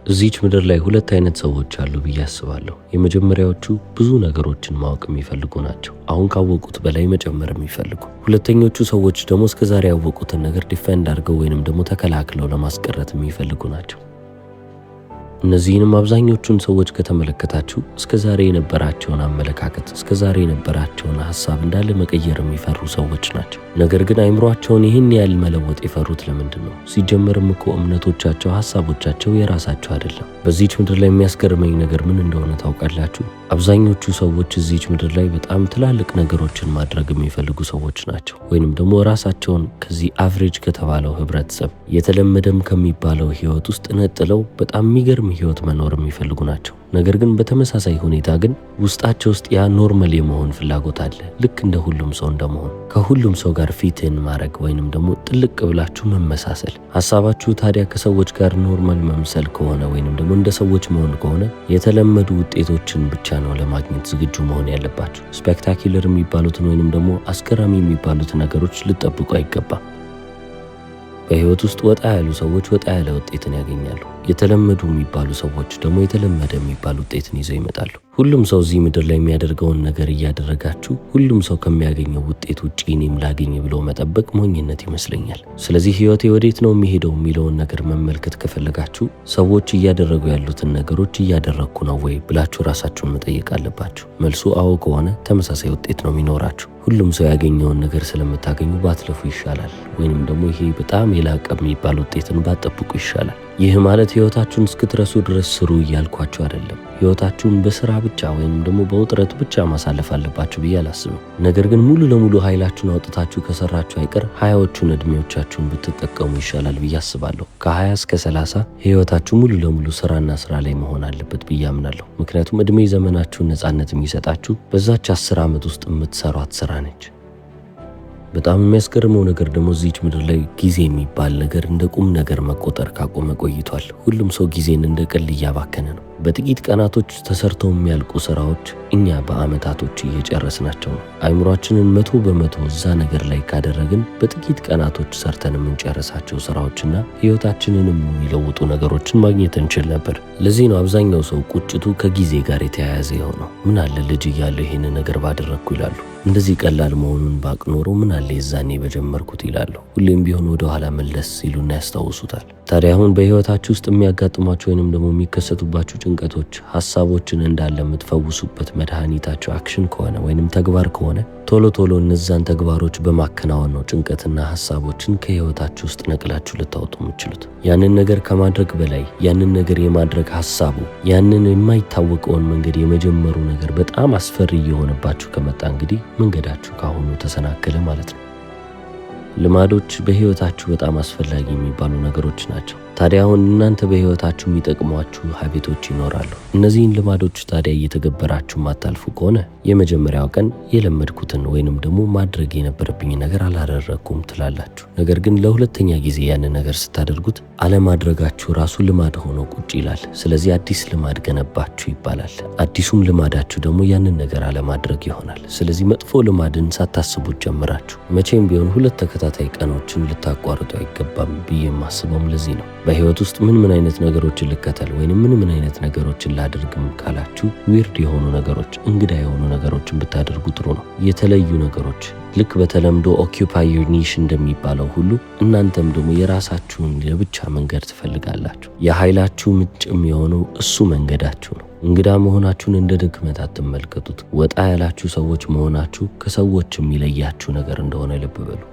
እዚች ምድር ላይ ሁለት አይነት ሰዎች አሉ ብዬ አስባለሁ። የመጀመሪያዎቹ ብዙ ነገሮችን ማወቅ የሚፈልጉ ናቸው፣ አሁን ካወቁት በላይ መጨመር የሚፈልጉ። ሁለተኞቹ ሰዎች ደግሞ እስከዛሬ ያወቁትን ነገር ዲፌንድ አድርገው ወይንም ደግሞ ተከላክለው ለማስቀረት የሚፈልጉ ናቸው። እነዚህንም አብዛኞቹን ሰዎች ከተመለከታችሁ እስከዛሬ የነበራቸውን አመለካከት፣ እስከዛሬ የነበራቸውን ሐሳብ እንዳለ መቀየር የሚፈሩ ሰዎች ናቸው። ነገር ግን አይምሯቸውን ይህን ያህል መለወጥ የፈሩት ለምንድን ነው? ሲጀመርም እኮ እምነቶቻቸው፣ ሐሳቦቻቸው የራሳቸው አይደለም። በዚህች ምድር ላይ የሚያስገርመኝ ነገር ምን እንደሆነ ታውቃላችሁ? አብዛኞቹ ሰዎች እዚህች ምድር ላይ በጣም ትላልቅ ነገሮችን ማድረግ የሚፈልጉ ሰዎች ናቸው። ወይንም ደግሞ ራሳቸውን ከዚህ አቨሬጅ ከተባለው ህብረተሰብ የተለመደም ከሚባለው ህይወት ውስጥ ነጥለው በጣም የሚገርም ህይወት መኖር የሚፈልጉ ናቸው። ነገር ግን በተመሳሳይ ሁኔታ ግን ውስጣቸው ውስጥ ያ ኖርማል የመሆን ፍላጎት አለ። ልክ እንደ ሁሉም ሰው እንደመሆን፣ ከሁሉም ሰው ጋር ፊትን ማድረግ ወይንም ደግሞ ጥልቅ ብላችሁ መመሳሰል። ሐሳባችሁ ታዲያ ከሰዎች ጋር ኖርማል መምሰል ከሆነ ወይንም ደግሞ እንደ ሰዎች መሆን ከሆነ የተለመዱ ውጤቶችን ብቻ ነው ለማግኘት ዝግጁ መሆን ያለባችሁ። ስፔክታኩለር የሚባሉትን ወይንም ደግሞ አስገራሚ የሚባሉትን ነገሮች ልጠብቁ አይገባም። በህይወት ውስጥ ወጣ ያሉ ሰዎች ወጣ ያለ ውጤትን ያገኛሉ። የተለመዱ የሚባሉ ሰዎች ደግሞ የተለመደ የሚባል ውጤትን ይዘው ይመጣሉ። ሁሉም ሰው እዚህ ምድር ላይ የሚያደርገውን ነገር እያደረጋችሁ ሁሉም ሰው ከሚያገኘው ውጤት ውጪ እኔም ላገኝ ብሎ መጠበቅ ሞኝነት ይመስለኛል። ስለዚህ ህይወቴ ወዴት ነው የሚሄደው የሚለውን ነገር መመልከት ከፈለጋችሁ ሰዎች እያደረጉ ያሉትን ነገሮች እያደረግኩ ነው ወይ ብላችሁ ራሳችሁን መጠየቅ አለባችሁ። መልሱ አዎ ከሆነ ተመሳሳይ ውጤት ነው የሚኖራችሁ። ሁሉም ሰው ያገኘውን ነገር ስለምታገኙ ባትለፉ ይሻላል፣ ወይንም ደግሞ ይሄ በጣም የላቀ የሚባል ውጤትን ባትጠብቁ ይሻላል። ይህ ማለት ህይወታችሁን እስክትረሱ ድረስ ስሩ እያልኳችሁ አይደለም። ህይወታችሁን በስራ ብቻ ወይንም ደግሞ በውጥረት ብቻ ማሳለፍ አለባችሁ ብዬ አላስብም። ነገር ግን ሙሉ ለሙሉ ኃይላችሁን አውጥታችሁ ከሰራችሁ አይቀር 20ዎቹን እድሜዎቻችሁን ብትጠቀሙ ይሻላል ብዬ አስባለሁ። ከ20 እስከ 30 ህይወታችሁ ሙሉ ለሙሉ ስራና ስራ ላይ መሆን አለበት ብዬ አምናለሁ። ምክንያቱም እድሜ ዘመናችሁን ነፃነት የሚሰጣችሁ በዛች 10 ዓመት ውስጥ የምትሰሯት ስራ ነች። በጣም የሚያስገርመው ነገር ደግሞ እዚች ምድር ላይ ጊዜ የሚባል ነገር እንደ ቁም ነገር መቆጠር ካቆመ ቆይቷል። ሁሉም ሰው ጊዜን እንደ ቀልድ እያባከነ ነው። በጥቂት ቀናቶች ተሰርተው የሚያልቁ ስራዎች እኛ በአመታቶች እየጨረስናቸው ነው። አይምሯችንን 100% እዛ ነገር ላይ ካደረግን በጥቂት ቀናቶች ሰርተን የምንጨርሳቸው ስራዎችና ህይወታችንንም የሚለውጡ ነገሮችን ማግኘት እንችል ነበር። ለዚህ ነው አብዛኛው ሰው ቁጭቱ ከጊዜ ጋር የተያያዘ የሆነው። ምን አለ ልጅ እያለሁ ይህን ነገር ባደረግኩ ይላሉ። እንደዚህ ቀላል መሆኑን ባቅ ኖሮ ምን አለ የዛኔ በጀመርኩት ይላሉ። ሁሌም ቢሆን ወደ ኋላ መለስ ሲሉና ያስታውሱታል። ታዲያ አሁን በህይወታችሁ ውስጥ የሚያጋጥሟችሁ ወይንም ደግሞ የሚከሰቱባችሁ ጭንቀቶች፣ ሐሳቦችን እንዳለ የምትፈውሱበት መድኃኒታችሁ አክሽን ከሆነ ወይንም ተግባር ከሆነ ቶሎ እነዛን ተግባሮች በማከናወን ነው ጭንቀትና ሐሳቦችን ከህይወታችሁ ውስጥ ነቅላችሁ ልታወጡ የምትችሉት። ያንን ነገር ከማድረግ በላይ ያንን ነገር የማድረግ ሐሳቡ ያንን የማይታወቀውን መንገድ የመጀመሩ ነገር በጣም አስፈሪ እየሆነባችሁ ከመጣ እንግዲህ መንገዳችሁ ካሁኑ ተሰናከለ ማለት ነው። ልማዶች በህይወታችሁ በጣም አስፈላጊ የሚባሉ ነገሮች ናቸው። ታዲያ አሁን እናንተ በህይወታችሁ የሚጠቅሟችሁ ሀቢቶች ይኖራሉ። እነዚህን ልማዶች ታዲያ እየተገበራችሁ ማታልፉ ከሆነ የመጀመሪያው ቀን የለመድኩትን ወይንም ደግሞ ማድረግ የነበረብኝ ነገር አላደረግኩም ትላላችሁ። ነገር ግን ለሁለተኛ ጊዜ ያንን ነገር ስታደርጉት አለማድረጋችሁ ራሱ ልማድ ሆኖ ቁጭ ይላል። ስለዚህ አዲስ ልማድ ገነባችሁ ይባላል። አዲሱም ልማዳችሁ ደግሞ ያንን ነገር አለማድረግ ይሆናል። ስለዚህ መጥፎ ልማድን ሳታስቡት ጀምራችሁ መቼም ቢሆን 2 ተከታታይ ቀኖችን ልታቋርጡ አይገባም ብዬ የማስበውም ለዚህ ነው። በህይወት ውስጥ ምን አይነት ነገሮችን ልከተል ወይንም ምን አይነት ነገሮችን ላድርግም ካላችሁ ዊርድ የሆኑ ነገሮች፣ እንግዳ የሆኑ ነገሮችን ብታደርጉ ጥሩ ነው። የተለዩ ነገሮች ልክ በተለምዶ ኦኪዩፓይ ዩር ኒሽ እንደሚባለው ሁሉ እናንተም ደግሞ የራሳችሁን የብቻ መንገድ ትፈልጋላችሁ። የኃይላችሁ ምንጭም የሆነው እሱ መንገዳችሁ ነው። እንግዳ መሆናችሁን እንደ ድክመት አትመልከቱት። ወጣ ያላችሁ ሰዎች መሆናችሁ ከሰዎች የሚለያችሁ ነገር እንደሆነ ልብ በሉ።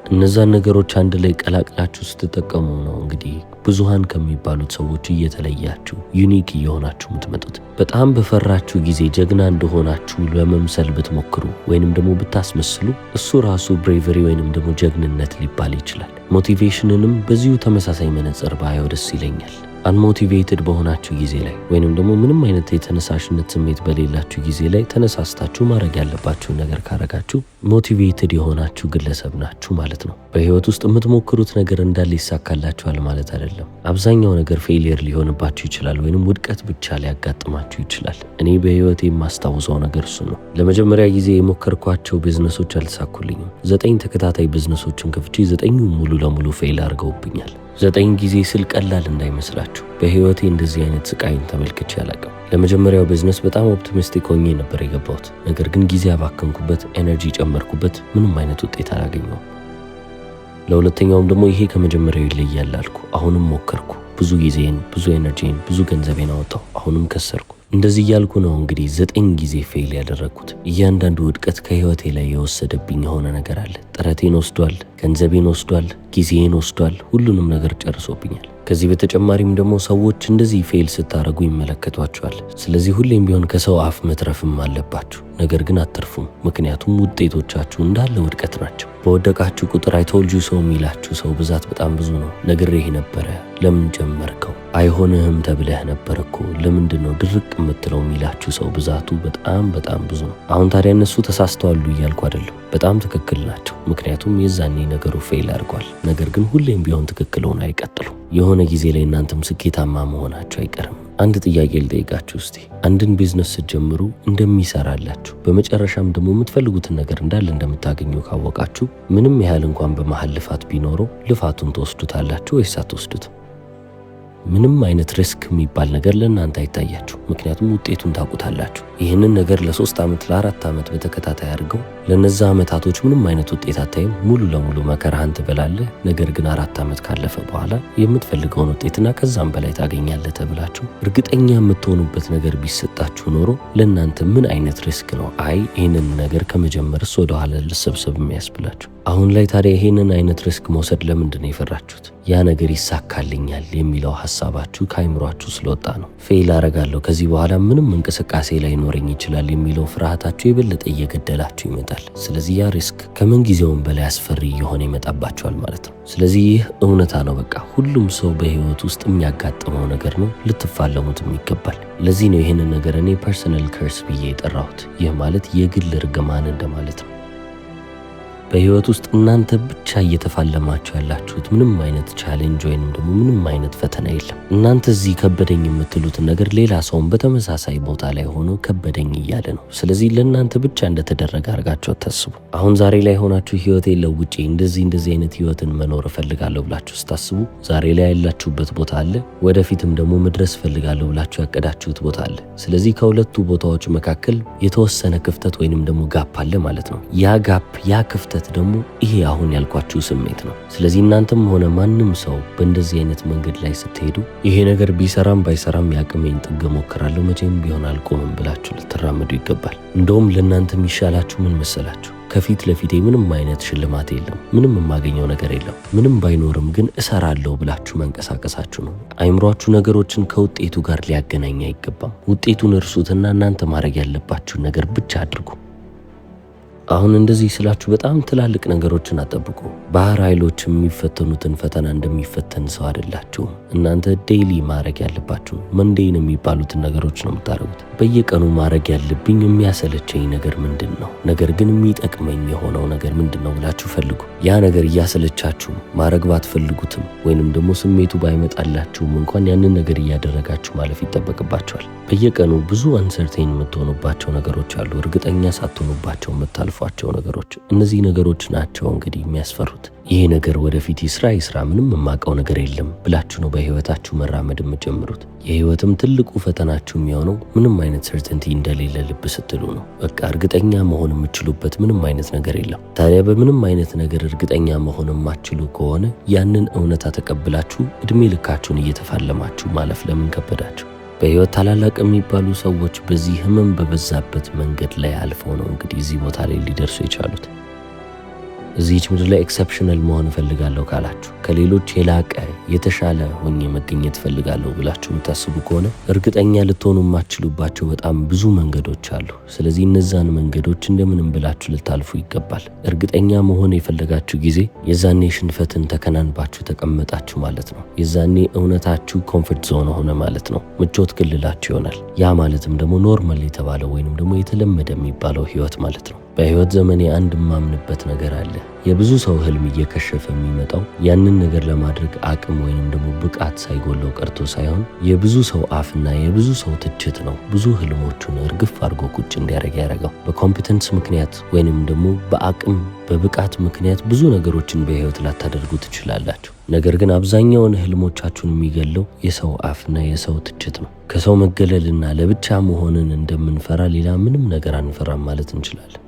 እነዛን ነገሮች አንድ ላይ ቀላቅላችሁ ስትጠቀሙ ነው እንግዲህ ብዙሃን ከሚባሉት ሰዎች እየተለያችሁ ዩኒክ እየሆናችሁ የምትመጡት። በጣም በፈራችሁ ጊዜ ጀግና እንደሆናችሁ ለመምሰል ብትሞክሩ ወይንም ደግሞ ብታስመስሉ እሱ ራሱ ብሬቨሪ ወይንም ደግሞ ጀግንነት ሊባል ይችላል። ሞቲቬሽንንም በዚሁ ተመሳሳይ መነጽር ባየው ደስ ይለኛል። አንሞቲቬትድ በሆናችሁ ጊዜ ላይ ወይንም ደግሞ ምንም አይነት የተነሳሽነት ስሜት በሌላችሁ ጊዜ ላይ ተነሳስታችሁ ማድረግ ያለባችሁን ነገር ካረጋችሁ ሞቲቬትድ የሆናችሁ ግለሰብ ናችሁ ማለት ነው። በህይወት ውስጥ የምትሞክሩት ነገር እንዳለ ይሳካላችኋል ማለት አይደለም። አብዛኛው ነገር ፌሊየር ሊሆንባችሁ ይችላል፣ ወይንም ውድቀት ብቻ ሊያጋጥማችሁ ይችላል። እኔ በህይወቴ የማስታውሰው ነገር እሱ ነው። ለመጀመሪያ ጊዜ የሞከርኳቸው ቢዝነሶች አልተሳኩልኝም። 9 ተከታታይ ቢዝነሶችን ከፍቼ 9ኙም ሙሉ ለሙሉ ፌል አድርገውብኛል። 9 ጊዜ ስል ቀላል እንዳይመስላችሁ። በህይወቴ እንደዚህ አይነት ስቃይን ተመልክቼ አላውቅም። ለመጀመሪያው ቢዝነስ በጣም ኦፕቲሚስቲክ ሆኜ ነበር የገባሁት። ነገር ግን ጊዜ አባከንኩበት፣ ኤነርጂ ጨመርኩበት፣ ምንም አይነት ውጤት አላገኘሁም። ለሁለተኛውም ደግሞ ይሄ ከመጀመሪያው ይለያል አልኩ። አሁንም ሞከርኩ። ብዙ ጊዜን፣ ብዙ ኤነርጂን፣ ብዙ ገንዘቤን አወጣሁ። አሁንም ከሰርኩ። እንደዚህ እያልኩ ነው እንግዲህ 9 ጊዜ ፌል ያደረግኩት። እያንዳንዱ ውድቀት ከህይወቴ ላይ የወሰደብኝ የሆነ ነገር አለ። ጥረቴን ወስዷል፣ ገንዘቤን ወስዷል፣ ጊዜን ወስዷል፣ ሁሉንም ነገር ጨርሶብኛል። ከዚህ በተጨማሪም ደግሞ ሰዎች እንደዚህ ፌል ስታደርጉ ይመለከቷቸዋል። ስለዚህ ሁሌም ቢሆን ከሰው አፍ መትረፍም አለባችሁ። ነገር ግን አትርፉም፣ ምክንያቱም ውጤቶቻችሁ እንዳለ ውድቀት ናቸው። በወደቃችሁ ቁጥር አይቶልጁ ሰው የሚላችሁ ሰው ብዛት በጣም ብዙ ነው። ነግሬህ ነበረ፣ ለምን ጀመርከው? አይሆንህም ተብለህ ነበር እኮ፣ ለምንድን ነው ድርቅ የምትለው የሚላችሁ ሰው ብዛቱ በጣም ብዙ ነው። አሁን ታዲያ እነሱ ተሳስተዋሉ እያልኩ አይደለም፣ በጣም ትክክል ናቸው። ምክንያቱም የዛኔ ነገሩ ፌል አድርጓል። ነገር ግን ሁሌም ቢሆን ትክክል ሆነ አይቀጥሉ። የሆነ ጊዜ ላይ እናንተም ስኬታማ መሆናችሁ አይቀርም። አንድ ጥያቄ ልጠይቃችሁ እስቲ። አንድን ቢዝነስ ስትጀምሩ እንደሚሰራላችሁ በመጨረሻም ደግሞ የምትፈልጉትን ነገር እንዳለ እንደምታገኙ ካወቃችሁ ምንም ያህል እንኳን በመሃል ልፋት ቢኖረው ልፋቱን ትወስዱታላችሁ ወይስ አትወስዱትም? ምንም አይነት ሪስክ የሚባል ነገር ለእናንተ አይታያችሁ፣ ምክንያቱም ውጤቱን ታውቁታላችሁ። ይህንን ነገር ለ3 ዓመት ለ4 ዓመት በተከታታይ አድርገው ለነዛ ዓመታቶች ምንም አይነት ውጤት አታይም። ሙሉ ለሙሉ መከራህን ትበላለህ። ነገር ግን 4 ዓመት ካለፈ በኋላ የምትፈልገውን ውጤትና ከዛም በላይ ታገኛለህ ተብላችሁ እርግጠኛ የምትሆኑበት ነገር ቢሰጣችሁ ኖሮ ለእናንተ ምን አይነት ሪስክ ነው አይ ይህንን ነገር ከመጀመርስ ወደኋላ ልሰብሰብ የሚያስብላችሁ? አሁን ላይ ታዲያ ይህንን አይነት ሪስክ መውሰድ ለምንድን ነው የፈራችሁት? ያ ነገር ይሳካልኛል የሚለው ሐሳባችሁ ከአይምሯችሁ ስለወጣ ነው። ፌል አረጋለሁ፣ ከዚህ በኋላ ምንም እንቅስቃሴ ላይኖረኝ ይችላል የሚለው ፍርሃታችሁ የበለጠ እየገደላችሁ ይመጣል። ስለዚህ ያ ሪስክ ከምን ጊዜውም በላይ አስፈሪ እየሆነ ይመጣባችኋል ማለት ነው። ስለዚህ ይህ እውነታ ነው። በቃ ሁሉም ሰው በህይወት ውስጥ የሚያጋጥመው ነገር ነው፣ ልትፋለሙትም ይገባል። ለዚህ ነው ይህንን ነገር እኔ ፐርሰናል ከርስ ብዬ የጠራሁት። ይህ ማለት የግል እርግማን እንደማለት ነው። በህይወት ውስጥ እናንተ ብቻ እየተፋለማችሁ ያላችሁት ምንም አይነት ቻሌንጅ ወይንም ደግሞ ምንም አይነት ፈተና የለም። እናንተ እዚህ ከበደኝ የምትሉትን ነገር ሌላ ሰውን በተመሳሳይ ቦታ ላይ ሆኖ ከበደኝ እያለ ነው። ስለዚህ ለእናንተ ብቻ እንደተደረገ አድርጋችሁ አታስቡ። አሁን ዛሬ ላይ ሆናችሁ ህይወቴን ለውጬ እንደዚህ አይነት ህይወትን መኖር እፈልጋለሁ ብላችሁ ስታስቡ ዛሬ ላይ ያላችሁበት ቦታ አለ፣ ወደፊትም ደግሞ መድረስ እፈልጋለሁ ብላችሁ ያቀዳችሁት ቦታ አለ። ስለዚህ ከሁለቱ ቦታዎች መካከል የተወሰነ ክፍተት ወይንም ደግሞ ጋፕ አለ ማለት ነው። ያ ጋፕ ያ ክፍተት ደግሞ ይሄ አሁን ያልኳችሁ ስሜት ነው። ስለዚህ እናንተም ሆነ ማንም ሰው በእንደዚህ አይነት መንገድ ላይ ስትሄዱ ይሄ ነገር ቢሰራም ባይሰራም ያቅሜን ጥግ ሞክራለሁ፣ መቼም ቢሆን አልቆምም ብላችሁ ልትራመዱ ይገባል። እንደውም ለእናንተ የሚሻላችሁ ምን መሰላችሁ? ከፊት ለፊቴ ምንም አይነት ሽልማት የለም፣ ምንም የማገኘው ነገር የለም፣ ምንም ባይኖርም ግን እሰራለሁ ብላችሁ መንቀሳቀሳችሁ ነው። አይምሯችሁ ነገሮችን ከውጤቱ ጋር ሊያገናኝ አይገባም። ውጤቱን እርሱትና እናንተ ማድረግ ያለባችሁን ነገር ብቻ አድርጉ። አሁን እንደዚህ ስላችሁ በጣም ትላልቅ ነገሮችን አጠብቁ። ባህር ኃይሎች የሚፈተኑትን ፈተና እንደሚፈተን ሰው አይደላችሁም። እናንተ ዴይሊ ማድረግ ያለባችሁ መንዴን የሚባሉትን ነገሮች ነው የምታደርጉት። በየቀኑ ማድረግ ያለብኝ የሚያሰለቸኝ ነገር ምንድን ነው፣ ነገር ግን የሚጠቅመኝ የሆነው ነገር ምንድን ነው ብላችሁ ፈልጉ። ያ ነገር እያሰለቻችሁ ማድረግ ባትፈልጉትም ወይንም ደግሞ ስሜቱ ባይመጣላችሁም እንኳን ያንን ነገር እያደረጋችሁ ማለፍ ይጠበቅባችኋል። በየቀኑ ብዙ አንሰርቴን የምትሆኑባቸው ነገሮች አሉ፣ እርግጠኛ ሳትሆኑባቸው የምታልፏቸው ነገሮች። እነዚህ ነገሮች ናቸው እንግዲህ የሚያስፈሩት። ይሄ ነገር ወደፊት ይስራ ምንም የማውቀው ነገር የለም ብላችሁ ነው በህይወታችሁ መራመድ የምትጀምሩት። የህይወትም ትልቁ ፈተናችሁ የሚሆነው ምንም አይነት ሰርተንቲ እንደሌለ ልብ ስትሉ ነው። በቃ እርግጠኛ መሆን የምትችሉበት ምንም አይነት ነገር የለም። ታዲያ በምንም አይነት ነገር እርግጠኛ መሆን የማትችሉ ከሆነ ያንን እውነታ ተቀብላችሁ እድሜ ልካችሁን እየተፋለማችሁ ማለፍ ለምን ከበዳችሁ? በህይወት ታላላቅ የሚባሉ ሰዎች በዚህ ህመም በበዛበት መንገድ ላይ አልፈው ነው እንግዲህ እዚህ ቦታ ላይ ሊደርሱ የቻሉት። እዚህች ምድር ላይ ኤክሰፕሽናል መሆን እፈልጋለሁ ካላችሁ፣ ከሌሎች የላቀ የተሻለ ሆኜ መገኘት እፈልጋለሁ ብላችሁ የምታስቡ ከሆነ እርግጠኛ ልትሆኑ የማትችሉባቸው በጣም ብዙ መንገዶች አሉ። ስለዚህ እነዛን መንገዶች እንደምንም ብላችሁ ልታልፉ ይገባል። እርግጠኛ መሆን የፈለጋችሁ ጊዜ የዛኔ ሽንፈትን ተከናንባችሁ ተቀመጣችሁ ማለት ነው። የዛኔ እውነታችሁ ኮምፎርት ዞን ሆነ ማለት ነው። ምቾት ክልላችሁ ይሆናል። ያ ማለትም ደግሞ ኖርማል የተባለው ወይንም ደግሞ የተለመደ የሚባለው ህይወት ማለት ነው። በህይወት ዘመኔ አንድ የማምንበት ነገር አለ። የብዙ ሰው ህልም እየከሸፈ የሚመጣው ያንን ነገር ለማድረግ አቅም ወይንም ደግሞ ብቃት ሳይጎለው ቀርቶ ሳይሆን የብዙ ሰው አፍና የብዙ ሰው ትችት ነው ብዙ ህልሞቹን እርግፍ አድርጎ ቁጭ እንዲያደርግ ያደረገው። በኮምፒተንስ ምክንያት ወይንም ደግሞ በአቅም በብቃት ምክንያት ብዙ ነገሮችን በህይወት ላታደርጉ ትችላላችሁ። ነገር ግን አብዛኛውን ህልሞቻችሁን የሚገለው የሰው አፍና የሰው ትችት ነው። ከሰው መገለልና ለብቻ መሆንን እንደምንፈራ ሌላ ምንም ነገር አንፈራም ማለት እንችላለን።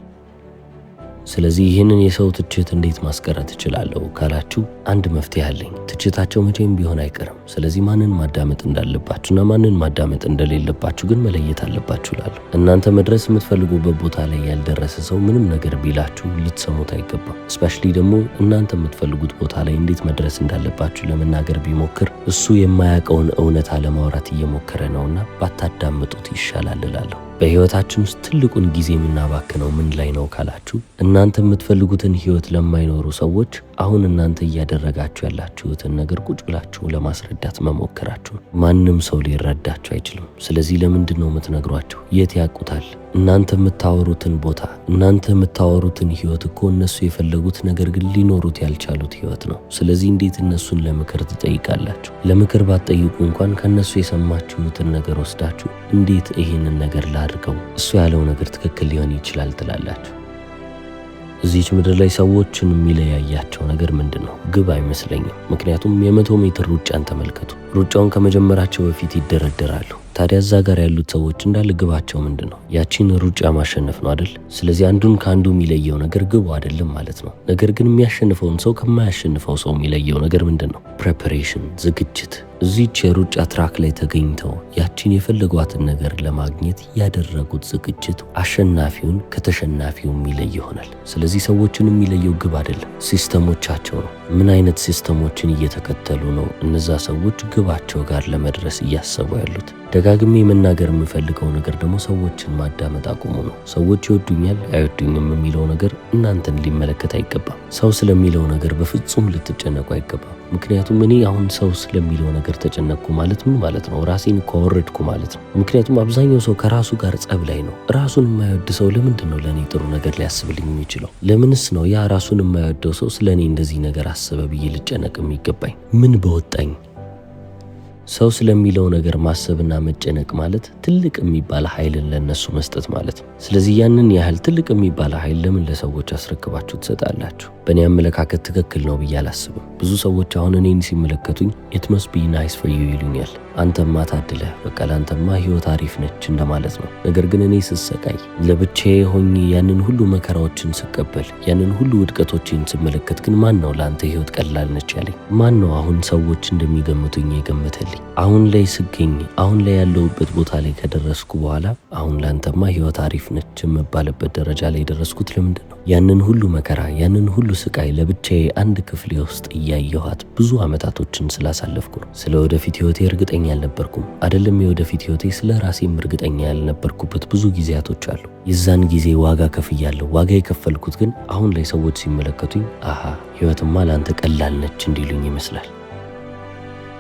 ስለዚህ ይህንን የሰው ትችት እንዴት ማስቀረት እችላለሁ ካላችሁ አንድ መፍትሄ አለኝ። ትችታቸው መቼም ቢሆን አይቀርም። ስለዚህ ማንን ማዳመጥ እንዳለባችሁና ማንን ማዳመጥ እንደሌለባችሁ ግን መለየት አለባችሁ እላለሁ። እናንተ መድረስ የምትፈልጉበት ቦታ ላይ ያልደረሰ ሰው ምንም ነገር ቢላችሁ ልትሰሙት አይገባም። እስፔሻሊ ደግሞ እናንተ የምትፈልጉት ቦታ ላይ እንዴት መድረስ እንዳለባችሁ ለመናገር ቢሞክር እሱ የማያውቀውን እውነታ ለማውራት እየሞከረ ነውና ባታዳምጡት ይሻላል እላለሁ። በህይወታችን ውስጥ ትልቁን ጊዜ የምናባክነው ምን ላይ ነው ካላችሁ እናንተ የምትፈልጉትን ህይወት ለማይኖሩ ሰዎች አሁን እናንተ እያደረጋችሁ ያላችሁትን ነገር ቁጭ ብላችሁ ለማስረዳት መሞከራችሁ። ማንም ሰው ሊረዳችሁ አይችልም። ስለዚህ ለምንድን ነው የምትነግሯቸው? የት ያውቁታል? እናንተ የምታወሩትን ቦታ እናንተ የምታወሩትን ህይወት እኮ እነሱ የፈለጉት ነገር ግን ሊኖሩት ያልቻሉት ህይወት ነው። ስለዚህ እንዴት እነሱን ለምክር ትጠይቃላችሁ? ለምክር ባትጠይቁ እንኳን ከነሱ የሰማችሁትን ነገር ወስዳችሁ እንዴት ይሄንን ነገር ላድርገው፣ እሱ ያለው ነገር ትክክል ሊሆን ይችላል ትላላችሁ። እዚች ምድር ላይ ሰዎችን የሚለያያቸው ነገር ምንድን ነው? ግብ አይመስለኝም። ምክንያቱም የ100 ሜትር ሩጫን ተመልከቱ። ሩጫውን ከመጀመራቸው በፊት ይደረደራሉ። ታዲያ እዛ ጋር ያሉት ሰዎች እንዳለ ግባቸው ምንድን ነው? ያቺን ሩጫ ማሸነፍ ነው አይደል? ስለዚህ አንዱን ከአንዱ የሚለየው ነገር ግቡ አይደለም ማለት ነው። ነገር ግን የሚያሸንፈውን ሰው ከማያሸንፈው ሰው የሚለየው ነገር ምንድን ነው? ፕሬፓሬሽን፣ ዝግጅት። እዚች የሩጫ ትራክ ላይ ተገኝተው ያቺን የፈለጓትን ነገር ለማግኘት ያደረጉት ዝግጅት አሸናፊውን ከተሸናፊው የሚለይ ይሆናል። ስለዚህ ሰዎችን የሚለየው ግብ አይደለም፣ ሲስተሞቻቸው ነው። ምን አይነት ሲስተሞችን እየተከተሉ ነው እነዛ ሰዎች ግባቸው ጋር ለመድረስ እያሰቡ ያሉት? ደጋግሜ መናገር የምፈልገው ነገር ደግሞ ሰዎችን ማዳመጥ አቁሙ ነው። ሰዎች ይወዱኛል አይወዱኝም የሚለው ነገር እናንተን ሊመለከት አይገባም። ሰው ስለሚለው ነገር በፍጹም ልትጨነቁ አይገባም። ምክንያቱም እኔ አሁን ሰው ስለሚለው ነገር ተጨነቅኩ ማለት ምን ማለት ነው? ራሴን ከወረድኩ ማለት ነው። ምክንያቱም አብዛኛው ሰው ከራሱ ጋር ጸብ ላይ ነው። ራሱን የማይወድ ሰው ለምንድን ነው ለእኔ ጥሩ ነገር ሊያስብልኝ የሚችለው? ለምንስ ነው ያ ራሱን የማይወደው ሰው ስለ እኔ እንደዚህ ነገር አስበ ብዬ ልጨነቅ የሚገባኝ? ምን በወጣኝ? ሰው ስለሚለው ነገር ማሰብና መጨነቅ ማለት ትልቅ የሚባል ኃይልን ለነሱ መስጠት ማለት ነው። ስለዚህ ያንን ያህል ትልቅ የሚባል ኃይል ለምን ለሰዎች አስረክባችሁ ትሰጣላችሁ? በእኔ አመለካከት ትክክል ነው ብዬ አላስብም። ብዙ ሰዎች አሁን እኔን ሲመለከቱኝ ኢት መስት ቢ ናይስ ፎር ዩ ይሉኛል። አንተማ ታድለህ፣ በቃ ለአንተማ ህይወት አሪፍ ነች እንደማለት ነው። ነገር ግን እኔ ስሰቃይ ለብቻዬ ሆኜ ያንን ሁሉ መከራዎችን ስቀበል ያንን ሁሉ ውድቀቶችን ስመለከት ግን ማን ነው ለአንተ ህይወት ቀላል ነች ያለኝ? ማን ነው አሁን ሰዎች እንደሚገምቱኝ የገመተልኝ? አሁን ላይ ስገኝ አሁን ላይ ያለሁበት ቦታ ላይ ከደረስኩ በኋላ አሁን ለአንተማ ህይወት አሪፍ ነች የምባልበት ደረጃ ላይ የደረስኩት ለምንድን ነው? ያንን ሁሉ መከራ ያንን ሁሉ ስቃይ ለብቻዬ አንድ ክፍሌ ውስጥ እያየኋት ብዙ ዓመታቶችን ስላሳለፍኩ ነው። ስለ ወደፊት ህይወቴ እርግጠኛ አልነበርኩም። አይደለም የወደፊት ህይወቴ ስለ ራሴም እርግጠኛ ያልነበርኩበት ብዙ ጊዜያቶች አሉ። የዛን ጊዜ ዋጋ ከፍያለሁ። ዋጋ የከፈልኩት ግን አሁን ላይ ሰዎች ሲመለከቱኝ አሃ ህይወትማ ለአንተ ቀላል ነች እንዲሉኝ ይመስላል።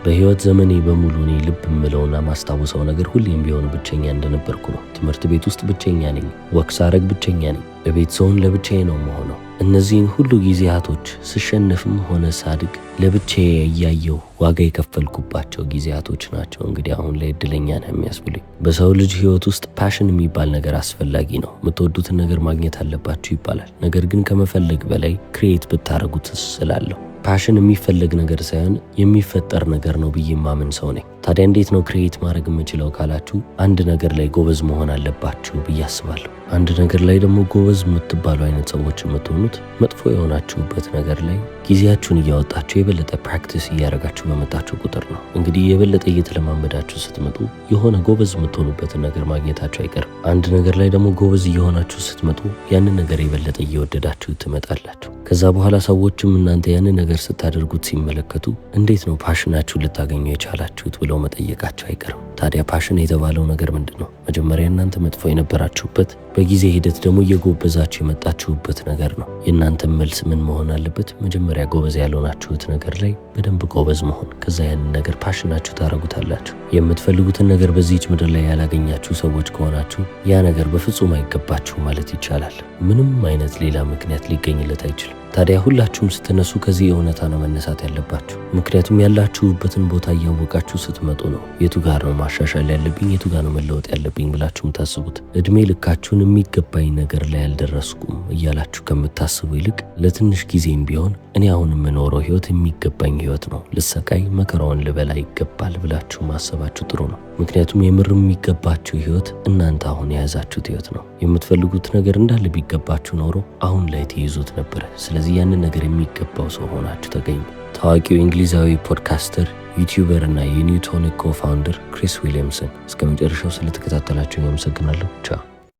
በህይወት ዘመኔ በሙሉ እኔ ልብ የምለውና ማስታወሰው ነገር ሁሌም ቢሆን ብቸኛ እንደነበርኩ ነው። ትምህርት ቤት ውስጥ ብቸኛ ነኝ። ወክስ አረግ ብቸኛ ነኝ። በቤት ሰውን ለብቻዬ ነው መሆነው። እነዚህን ሁሉ ጊዜያቶች ስሸነፍም ሆነ ሳድግ ለብቻዬ እያየው ዋጋ የከፈልኩባቸው ጊዜያቶች ናቸው። እንግዲህ አሁን ላይ እድለኛ ነህ የሚያስብሉኝ። በሰው ልጅ ህይወት ውስጥ ፓሽን የሚባል ነገር አስፈላጊ ነው። የምትወዱትን ነገር ማግኘት አለባችሁ ይባላል። ነገር ግን ከመፈለግ በላይ ክሪኤት ብታረጉት ስላለሁ ፓሽን የሚፈለግ ነገር ሳይሆን የሚፈጠር ነገር ነው ብዬ ማምን ሰው ነኝ። ታዲያ እንዴት ነው ክሪኤት ማድረግ የምችለው ካላችሁ አንድ ነገር ላይ ጎበዝ መሆን አለባችሁ ብዬ አስባለሁ። አንድ ነገር ላይ ደግሞ ጎበዝ የምትባሉ አይነት ሰዎች የምትሆኑት መጥፎ የሆናችሁበት ነገር ላይ ጊዜያችሁን እያወጣችሁ የበለጠ ፕራክቲስ እያደረጋችሁ በመጣችሁ ቁጥር ነው። እንግዲህ የበለጠ እየተለማመዳችሁ ስትመጡ የሆነ ጎበዝ የምትሆኑበትን ነገር ማግኘታችሁ አይቀርም። አንድ ነገር ላይ ደግሞ ጎበዝ እየሆናችሁ ስትመጡ ያንን ነገር የበለጠ እየወደዳችሁ ትመጣላችሁ። ከዛ በኋላ ሰዎችም እናንተ ያንን ነገር ስታደርጉት ሲመለከቱ እንዴት ነው ፓሽናችሁ ልታገኙ የቻላችሁት ብለው መጠየቃቸው አይቀርም። ታዲያ ፓሽን የተባለው ነገር ምንድን ነው? መጀመሪያ እናንተ መጥፎ የነበራችሁበት በጊዜ ሂደት ደግሞ እየጎበዛችሁ የመጣችሁበት ነገር ነው። የእናንተም መልስ ምን መሆን አለበት? መጀመሪያ ጎበዝ ያልሆናችሁት ነገር ላይ በደንብ ጎበዝ መሆን። ከዛ ያንን ነገር ፓሽናችሁ ታደርጉታላችሁ። የምትፈልጉትን ነገር በዚህች ምድር ላይ ያላገኛችሁ ሰዎች ከሆናችሁ ያ ነገር በፍጹም አይገባችሁ ማለት ይቻላል። ምንም አይነት ሌላ ምክንያት ሊገኝለት አይችልም። ታዲያ ሁላችሁም ስትነሱ ከዚህ እውነታ ነው መነሳት ያለባችሁ። ምክንያቱም ያላችሁበትን ቦታ እያወቃችሁ ስትመጡ ነው የቱ ጋር ነው ማሻሻል ያለብኝ፣ የቱ ጋር ነው መለወጥ ያለብኝ ብላችሁም ታስቡት። እድሜ ልካችሁን የሚገባኝ ነገር ላይ አልደረስኩም እያላችሁ ከምታስቡ ይልቅ ለትንሽ ጊዜም ቢሆን እኔ አሁን የምኖረው ህይወት የሚገባኝ ህይወት ነው፣ ልሰቃይ መከራውን ልበላ ይገባል ብላችሁ ማሰባችሁ ጥሩ ነው። ምክንያቱም የምር የሚገባችሁ ህይወት እናንተ አሁን የያዛችሁት ህይወት ነው። የምትፈልጉት ነገር እንዳለ ቢገባችሁ ኖሮ አሁን ላይ ትይዙት ነበረ። ስለዚህ ያንን ነገር የሚገባው ሰው ሆናችሁ ተገኙ። ታዋቂው እንግሊዛዊ ፖድካስተር ዩቲዩበር እና የኒውቶኒክ ኮፋውንደር ክሪስ ዊሊያምሰን። እስከ መጨረሻው ስለተከታተላችሁ አመሰግናለሁ። ቻው።